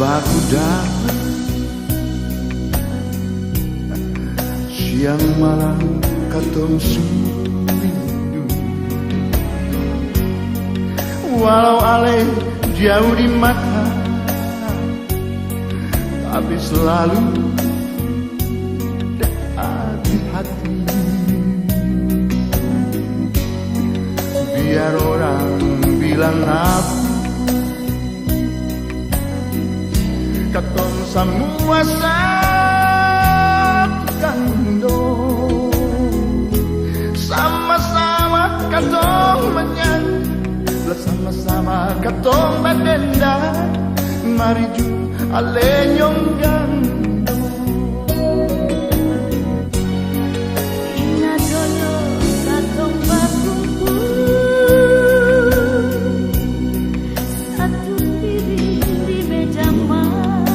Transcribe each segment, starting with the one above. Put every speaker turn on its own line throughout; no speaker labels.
baku dapat siang malam katong rindu, walau ale jauh di mata, tapi selalu dekat di hati. Biar orang bilang apa, katong semua satu kandung, sama-sama katong menyanyi, sama-sama katong berdenda, mari ju alenyong gandong.
Ingat dulu katong berkumpul satu piring di meja makan.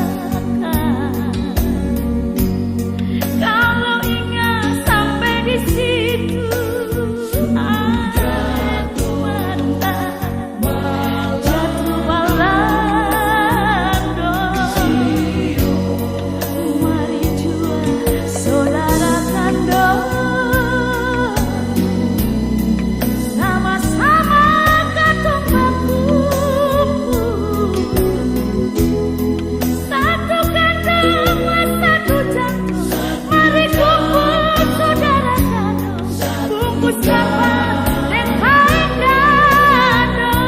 Kalau ingat sampai di situ jatuh balado. Mari jua saudara kandung, sama-sama katong berkumpul satu kandung, satu jantung. Mari kumpul saudara kandung, bungkus kapal dan kain danung.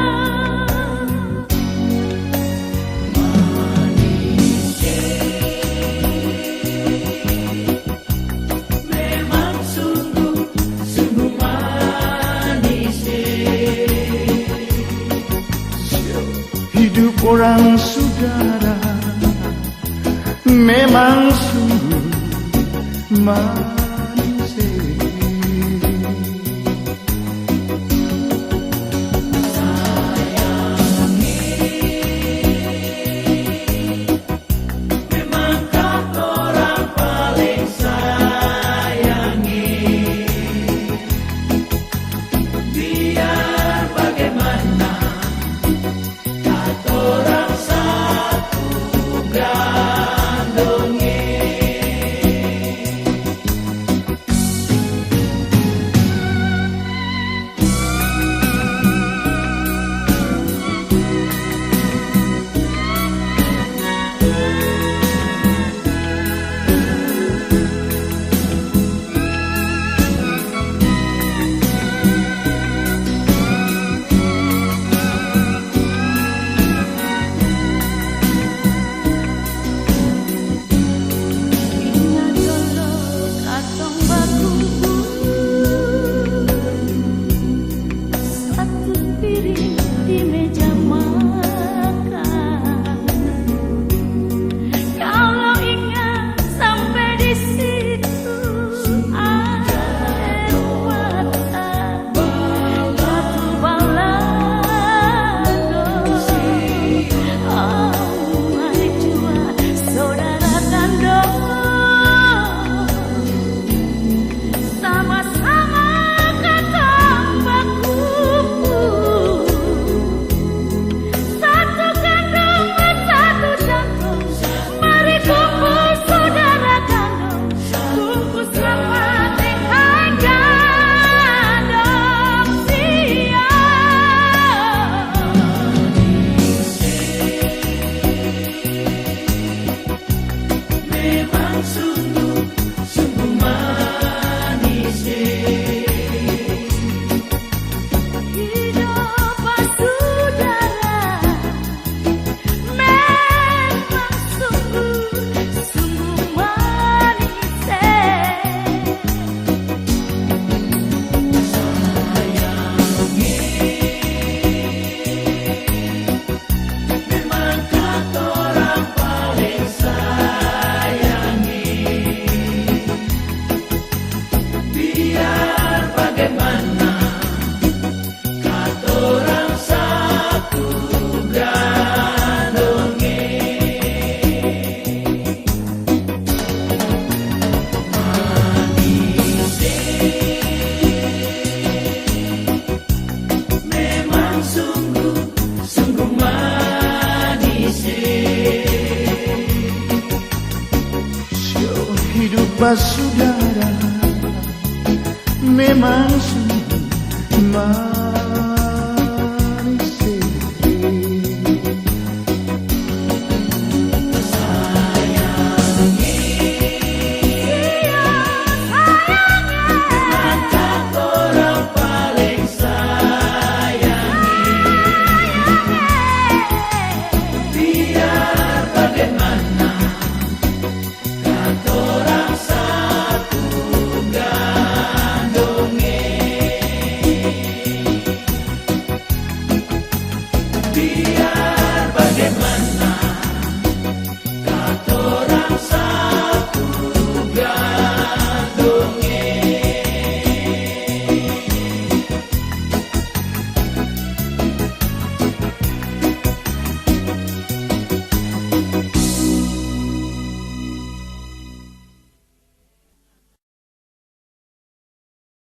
Memang sungguh manis
Hidup orang saudara memang sungguh manis.
memang orang paling sayangi. Biar bagaimana katorang satu gandongi.
Rupa saudara memang sungguh